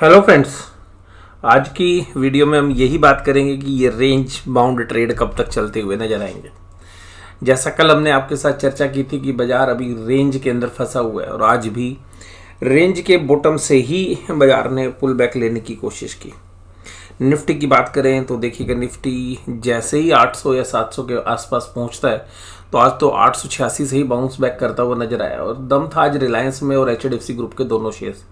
Hello friends. आज की video में हम यही बात करेंगे कि ये रेंज बाउंड ट्रेड कब तक चलते हुए नजर आएंगे। जैसा कल हमने आपके साथ चर्चा की थी कि बाजार अभी रेंज के अंदर फंसा हुआ है और आज भी रेंज के बॉटम से ही बाजार ने पुल बैक लेने की कोशिश की। निफ्टी की बात करें तो देखिएगा, निफ्टी जैसे ही 800 या 700 के आसपास पहुंचता है तो आज तो 886 से ही बाउंस बैक करता हुआ नजर आया और दम था आज रिलायंस में और एचडीएफसी ग्रुप के दोनों शेयर्स।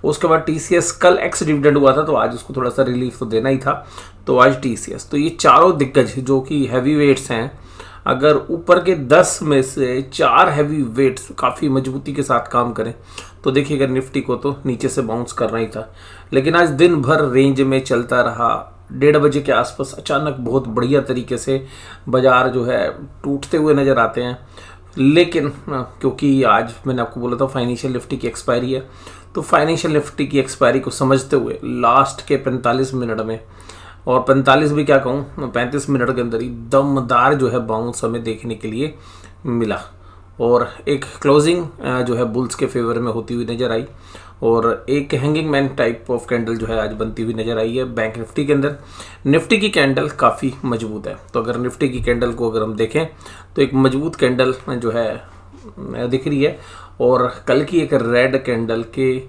उसके बाद टीसीएस कल एक्स डिविडेंड हुआ था तो आज उसको थोड़ा सा रिलीफ तो देना ही था, तो आज टीसीएस। तो ये चारों दिग्गज जो कि हैवी वेट्स हैं, अगर ऊपर के 10 में से 4 हैवी वेट्स काफ़ी मजबूती के साथ काम करें तो देखिएगा निफ्टी को तो नीचे से बाउंस करना ही था। लेकिन आज दिन भर रेंज में चलता रहा। 1:30 बजे के आसपास अचानक बहुत बढ़िया तरीके से बाजार जो है टूटते हुए नज़र आते हैं। लेकिन क्योंकि आज मैंने आपको बोला था फाइनेंशियल निफ्टी की एक्सपायरी है, तो फाइनेंशियल निफ्टी की एक्सपायरी को समझते हुए लास्ट के 45 मिनट में, और 45 भी क्या कहूँ, 35 मिनट के अंदर ही दमदार जो है बाउंस हमें देखने के लिए मिला और एक क्लोजिंग जो है बुल्स के फेवर में होती हुई नज़र आई और एक hanging man type of candle जो है आज बनती हुई नज़र आई है बैंक निफ्टी के अंदर। निफ्टी की कैंडल काफ़ी मजबूत है, तो अगर निफ्टी की कैंडल को अगर हम देखें तो एक मजबूत कैंडल जो है दिख रही है और कल की एक रेड कैंडल के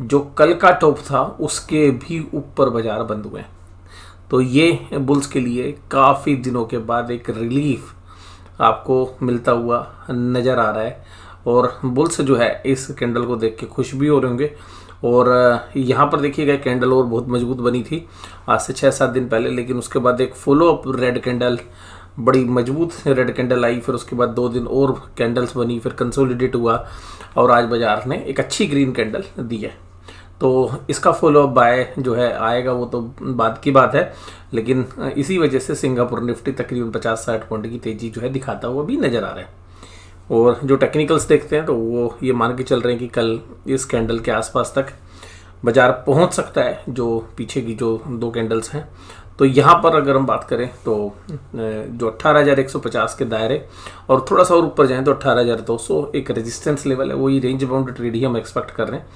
जो कल का टॉप था उसके भी ऊपर बाजार बंद हुए हैं। तो ये बुल्स के लिए काफ़ी दिनों के बाद एक रिलीफ आपको मिलता हुआ नज़र आ रहा है और बुल्स जो है इस कैंडल को देख के खुश भी हो रहे होंगे। और यहाँ पर देखिएगा कैंडल और बहुत मजबूत बनी थी आज से 6-7 दिन पहले, लेकिन उसके बाद एक फॉलो अप रेड कैंडल, बड़ी मजबूत रेड कैंडल आई, फिर उसके बाद 2 दिन और कैंडल्स बनी, फिर कंसोलिडेट हुआ और आज बाजार ने एक अच्छी ग्रीन कैंडल दी है। तो इसका फॉलो अप बाय जो है आएगा वो तो बाद की बात है, लेकिन इसी वजह से सिंगापुर निफ्टी तकरीबन 50-60 पॉइंट की तेज़ी जो है दिखाता हुआ भी नज़र आ रहा है। और जो टेक्निकल्स देखते हैं तो वो ये मान के चल रहे हैं कि कल इस कैंडल के आसपास तक बाजार पहुंच सकता है, जो पीछे की जो 2 कैंडल्स हैं। तो यहाँ पर अगर हम बात करें तो जो 18,150 के दायरे और थोड़ा सा और ऊपर जाएं तो 18,200 एक रेजिस्टेंस लेवल है, वही रेंज बाउंड ट्रेड ही हम एक्सपेक्ट कर रहे हैं।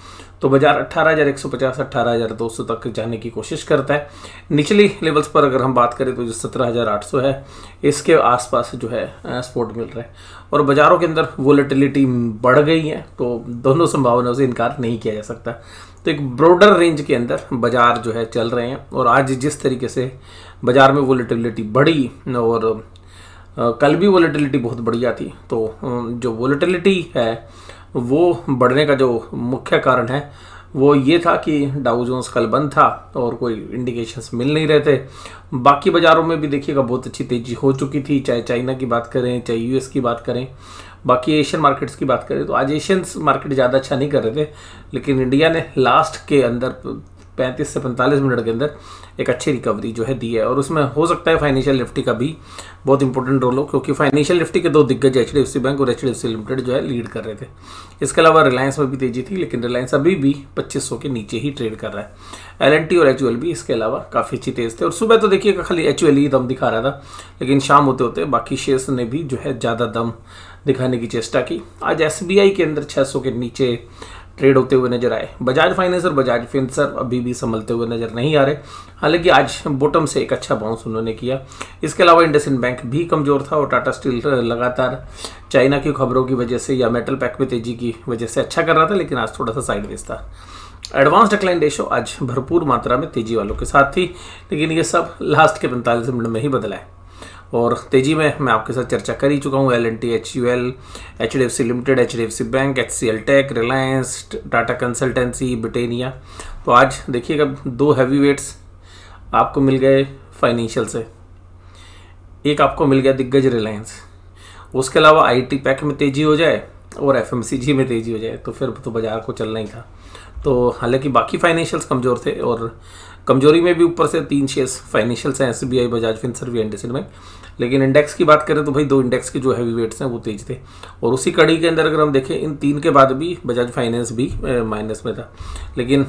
तो बाजार 18,150 18,200 तक जाने की कोशिश करता है। निचली लेवल्स पर अगर हम बात करें तो जो 17,800 है इसके आसपास जो है सपोर्ट मिल रहा है और बाजारों के अंदर वोलेटिलिटी बढ़ गई है, तो दोनों संभावनाओं से इनकार नहीं किया जा सकता। तो एक ब्रॉडर रेंज के अंदर बाजार जो है चल रहे हैं और आज जिस तरीके से बाजार में वोलेटिलिटी बढ़ी और कल भी वोलेटिलिटी बहुत बढ़िया थी, तो जो वोलेटिलिटी है वो बढ़ने का जो मुख्य कारण है वो ये था कि डाउ जोन्स कल बंद था और कोई इंडिकेशंस मिल नहीं रहे थे। बाकी बाज़ारों में भी देखिएगा बहुत अच्छी तेज़ी हो चुकी थी, चाहे चाइना की बात करें, चाहे यूएस की बात करें, बाकी एशियन मार्केट्स की बात करें तो आज एशियन मार्केट ज़्यादा अच्छा नहीं कर रहे थे, लेकिन इंडिया ने लास्ट के अंदर 35 से 45 मिनट के अंदर एक अच्छी रिकवरी जो है दी है और उसमें हो सकता है फाइनेंशियल निफ्टी का भी बहुत इंपॉर्टेंट रोल हो, क्योंकि फाइनेंशियल निफ्टी के 2 दिग्गज एचडीएफसी बैंक और एचडीएफसी लिमिटेड जो है लीड कर रहे थे। इसके अलावा रिलायंस में भी तेजी थी, लेकिन रिलायंस अभी भी 2500 के नीचे ही ट्रेड कर रहा है। एलएनटी और एचयूएल भी इसके अलावा काफ़ी अच्छी तेज थे और सुबह तो देखिएगा खाली एचयूएल ही दम दिखा रहा था, लेकिन शाम होते होते बाकी शेयर्स ने भी जो है ज़्यादा दम दिखाने की चेष्टा की। आज एसबीआई के अंदर 600 के नीचे ट्रेड होते हुए नजर आए। बजाज फाइनेंस और बजाज फिनसर्व अभी भी संभलते हुए नजर नहीं आ रहे, हालांकि आज बॉटम से एक अच्छा बाउंस उन्होंने किया। इसके अलावा इंडसइंड बैंक भी कमजोर था और टाटा स्टील लगातार चाइना की खबरों की वजह से या मेटल पैक में तेजी की वजह से अच्छा कर रहा था, लेकिन आज थोड़ा सा साइडवेज था। एडवांस डिक्लाइन रेशो आज भरपूर मात्रा में तेजी वालों के साथ थी, लेकिन ये सब लास्ट के 45 मिनट में ही बदला है और तेजी में मैं आपके साथ चर्चा कर ही चुका हूँ। LNT, HUL, HDFC limited, HDFC bank, HCL tech, Reliance, Tata consultancy, Britannia. तो आज देखिएगा 2 हैवी वेट्स आपको मिल गए फाइनेंशियल से, एक आपको मिल गया दिग्गज रिलायंस। उसके अलावा आईटी पैक में तेजी हो जाए और एफएमसीजी में तेजी हो जाए तो फिर तो बाजार को चलना ही था। तो हालांकि बाकी फाइनेंशियल्स कमज़ोर थे और कमजोरी में भी ऊपर से 3 शेयर्स फाइनेंशियल्स हैं, SBI, Bajaj Finserv, IndusInd bank. लेकिन इंडेक्स की बात करें तो भाई 2 इंडेक्स के जो हैवी वेट्स हैं वो तेज थे और उसी कड़ी के अंदर अगर हम देखें इन 3 के बाद भी बजाज फाइनेंस भी माइनस में था, लेकिन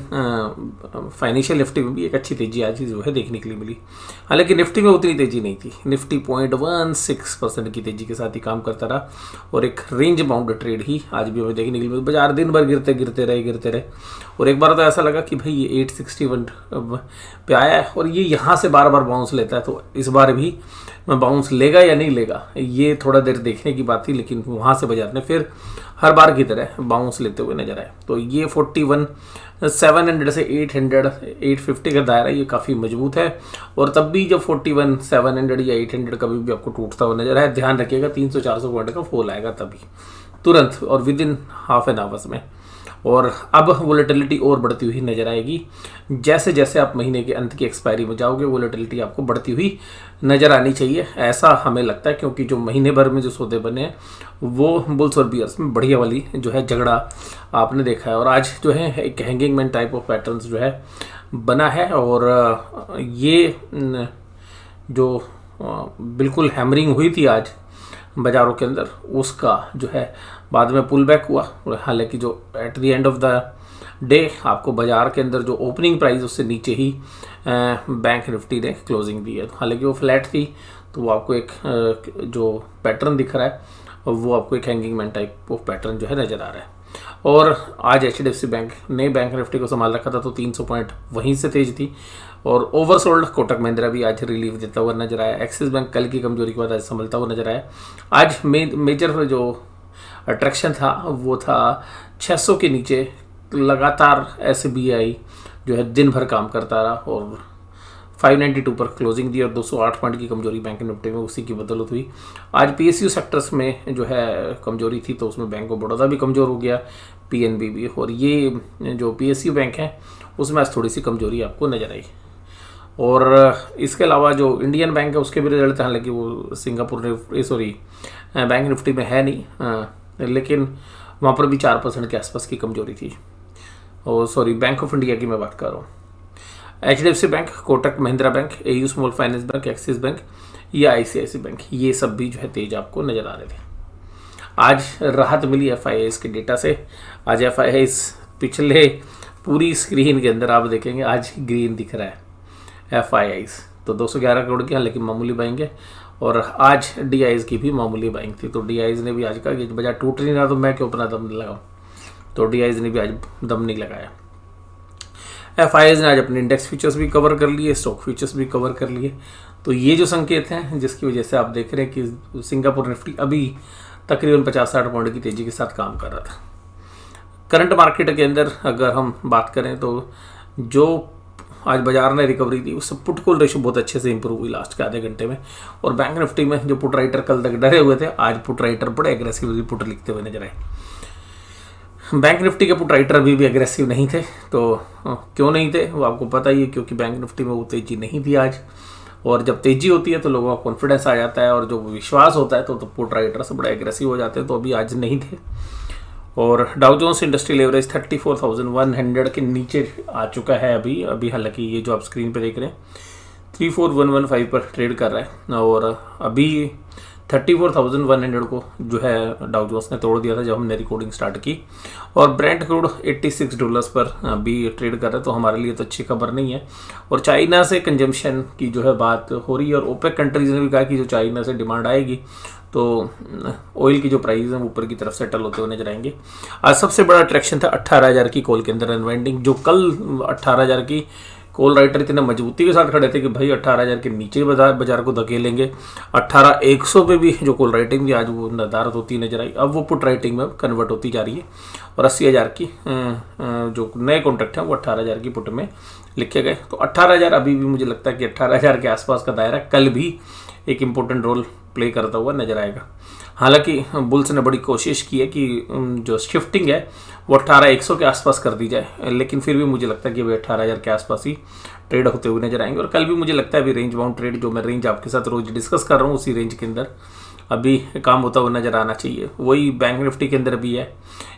फाइनेंशियल निफ्टी में भी एक अच्छी तेजी आज जो है देखने के लिए मिली। हालांकि निफ्टी में उतनी तेजी नहीं थी, निफ्टी 0.16% की तेजी के साथ ही काम करता रहा और एक रेंज बाउंड ट्रेड ही आज भी हमें देखने के लिए मिली। बाजार दिन भर गिरते रहे और एक बार तो ऐसा लगा कि भाई ये 861 पे आया है और ये यहाँ से बार बार बाउंस लेता है, तो इस बार भी बाउंस लेगा या नहीं लेगा ये थोड़ा देर देखने की बात थी, लेकिन वहाँ से बाजार ने फिर हर बार की तरह बाउंस लेते हुए नजर आए। तो ये 41,700 से 850 का दायरा ये काफ़ी मजबूत है, और तब भी जब 41,700 या 800 कभी भी आपको टूटता हुआ नजर आए, ध्यान रखिएगा 300-400 पॉइंट का फॉल आएगा तभी तुरंत और with in half an hours में। और अब वोलेटिलिटी और बढ़ती हुई नजर आएगी, जैसे जैसे आप महीने के अंत की एक्सपायरी में जाओगे वोलेटिलिटी आपको बढ़ती हुई नजर आनी चाहिए, ऐसा हमें लगता है, क्योंकि जो महीने भर में जो सौदे बने हैं वो बुल्स और बियर्स में बढ़िया वाली जो है झगड़ा आपने देखा है। और आज जो है एक hanging man type of patterns जो है बना है, और ये जो बिल्कुल हैमरिंग हुई थी आज बाज़ारों के अंदर, उसका जो है बाद में पुल बैक हुआ। हालांकि जो at the end of the day आपको बाज़ार के अंदर जो ओपनिंग प्राइस उससे नीचे ही बैंक निफ्टी ने क्लोजिंग दी है, हालांकि वो फ्लैट थी, तो वो आपको एक जो पैटर्न दिख रहा है वो आपको एक hanging man type of pattern जो है नज़र आ रहा है। और आज HDFC बैंक ने बैंक निफ्टी को संभाल रखा था, तो 300 पॉइंट वहीं से तेज थी, और ओवरसोल्ड कोटक महिंद्रा भी आज रिलीफ देता हुआ नजर आया। एक्सिस बैंक कल की कमजोरी के बाद आज संभलता हुआ नजर आया। आज मेजर जो अट्रैक्शन था वो था 600 के नीचे लगातार SBI जो है दिन भर काम करता रहा और 592 पर क्लोजिंग दी, और 208 पॉइंट की कमजोरी बैंक निफ्टी में उसी की बदौलत हुई। आज PSU सेक्टर्स में जो है कमजोरी थी, तो उसमें बैंक ऑफ बड़ौदा भी कमज़ोर हो गया, PNB भी, और ये जो PSU बैंक है उसमें आज थोड़ी सी कमजोरी आपको नज़र आई। और इसके अलावा जो इंडियन बैंक है उसके भी रिजल्ट, हालांकि वो सिंगापुर बैंक निफ्टी में है नहीं, लेकिन वहाँ पर भी 4% के आसपास की कमजोरी थी। और बैंक ऑफ इंडिया की मैं बात कर रहा हूँ। HDFC bank, Kotak Mahindra bank, AU small finance bank, axis bank या ICICI बैंक, ये सब भी जो है तेज आपको नज़र आ रहे थे। आज राहत मिली FIIs के डेटा से। आज FIIs पिछले पूरी स्क्रीन के अंदर आप देखेंगे आज ग्रीन दिख रहा है FIIs, तो 211 करोड़ की हालांकि मामूली बाइंग है, और आज DIs की भी मामूली बाइंग थी, तो DIs ने भी आज कहा कि बाजार टूट नहीं रहा तो मैं क्यों अपना दम लगाऊं, तो DIs ने भी आज दम नहीं लगाया। FIIs ने आज अपने इंडेक्स फ्यूचर्स भी कवर कर लिए, स्टॉक फ्यूचर्स भी कवर कर लिए, तो ये जो संकेत हैं जिसकी वजह से आप देख रहे हैं कि सिंगापुर निफ्टी अभी तकरीबन 50-60 पॉइंट की तेजी के साथ काम कर रहा था। करंट मार्केट के अंदर अगर हम बात करें तो जो आज बाजार ने रिकवरी दी उससे पुट कॉल रेशो बहुत अच्छे से इंप्रूव हुई लास्ट के आधे घंटे में, और बैंक निफ्टी में जो पुट राइटर कल तक डरे हुए थे, आज पुट राइटर बड़े एग्रेसिवली पुट लिखते हुए नजर आए। बैंक निफ्टी के पुट राइटर अभी भी एग्रेसिव नहीं थे, तो क्यों नहीं थे वो आपको पता ही है, क्योंकि बैंक निफ्टी में वो तेजी नहीं थी आज, और जब तेजी होती है तो लोगों का कॉन्फिडेंस आ जाता है और जो विश्वास होता है तो पुट राइटर्स बड़े एग्रेसिव हो जाते हैं, तो अभी आज नहीं थे। और डाउ जोन्स इंडस्ट्रियल एवरेज 34,100 के नीचे आ चुका है अभी हालांकि ये जो आप स्क्रीन पे देख रहे हैं 34,115 पर ट्रेड कर रहा है, और अभी 34,100 को जो है डाउ जोन्स ने तोड़ दिया था जब हमने रिकॉर्डिंग स्टार्ट की, और ब्रेंट क्रूड $86 पर अभी ट्रेड कर रहा है, तो हमारे लिए तो अच्छी खबर नहीं है। और चाइना से कंजम्पशन की जो है बात हो रही है, और ओपेक कंट्रीज ने भी कहा कि जो चाइना से डिमांड आएगी तो ऑयल की जो प्राइस है ऊपर की तरफ सेटल होते हुए नजर आएंगे। आज सबसे बड़ा अट्रैक्शन था 18,000 की कॉल के अंदर अनवाइंडिंग, जो कल 18,000 की कॉल राइटर इतने मजबूती के साथ खड़े थे कि भाई 18,000 के नीचे बाजार को धकेलेंगे। 18,100 पे भी जो कॉल राइटिंग थी आज वो निर्धारित होती नजर आई, अब वो पुट राइटिंग में कन्वर्ट होती जा रही है, और 80,000 की जो नए कॉन्ट्रैक्ट हैं वो 18,000 की पुट में लिखे गए। तो 18,000 अभी भी मुझे लगता है कि 18,000 के आसपास का दायरा कल भी एक इम्पोर्टेंट रोल प्ले करता हुआ नजर आएगा। हालांकि बुल्स ने बड़ी कोशिश की है कि जो शिफ्टिंग है वो 18,100 के आसपास कर दी जाए, लेकिन फिर भी मुझे लगता है कि वे 18,000 के आसपास ही ट्रेड होते हुए नजर आएंगे। और कल भी मुझे लगता है अभी रेंज बाउंड ट्रेड जो मैं रेंज आपके साथ रोज डिस्कस कर रहा हूँ उसी रेंज के अंदर अभी काम होता हुआ नजर आना चाहिए। वही बैंक निफ्टी के अंदर भी है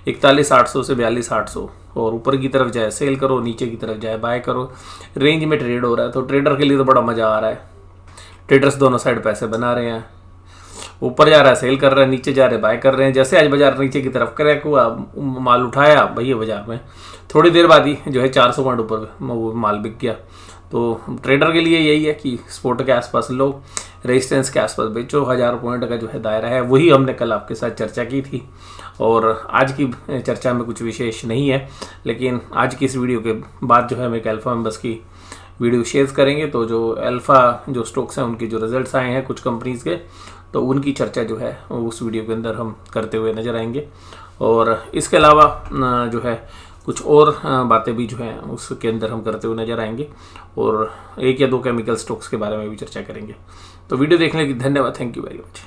41,800 से 42,800, और ऊपर की तरफ जाए सेल करो, नीचे की तरफ जाए बाय करो, रेंज में ट्रेड हो रहा है, तो ट्रेडर के लिए तो बड़ा मजा आ रहा है। ट्रेडर्स दोनों साइड पैसे बना रहे हैं, ऊपर जा रहा है सेल कर रहे हैं, नीचे जा रहे बाय कर रहे हैं। जैसे आज बाजार नीचे की तरफ क्रैक हुआ, माल उठाया भैया बाजार में, थोड़ी देर बाद ही जो है 400 पॉइंट ऊपर माल बिक गया, तो ट्रेडर के लिए यही है कि सपोर्ट के आसपास लो, रेजिस्टेंस के आसपास बेचो। 1000 पॉइंट का जो है दायरा है वही हमने कल आपके साथ चर्चा की थी। और आज की चर्चा में कुछ विशेष नहीं है, लेकिन आज की इस वीडियो के बाद जो है हम एक अल्फा मेंबर्स की वीडियो शेयर करेंगे। तो जो अल्फा जो स्टॉक्स हैं उनके जो रिजल्ट्स आए हैं कुछ कंपनीज के, तो उनकी चर्चा जो है उस वीडियो के अंदर हम करते हुए नजर आएंगे। और इसके अलावा जो है कुछ और बातें भी जो हैं उसके अंदर हम करते हुए नजर आएंगे, और 1 या 2 केमिकल स्टॉक्स के बारे में भी चर्चा करेंगे। तो वीडियो देखने के लिए धन्यवाद। Thank you very much.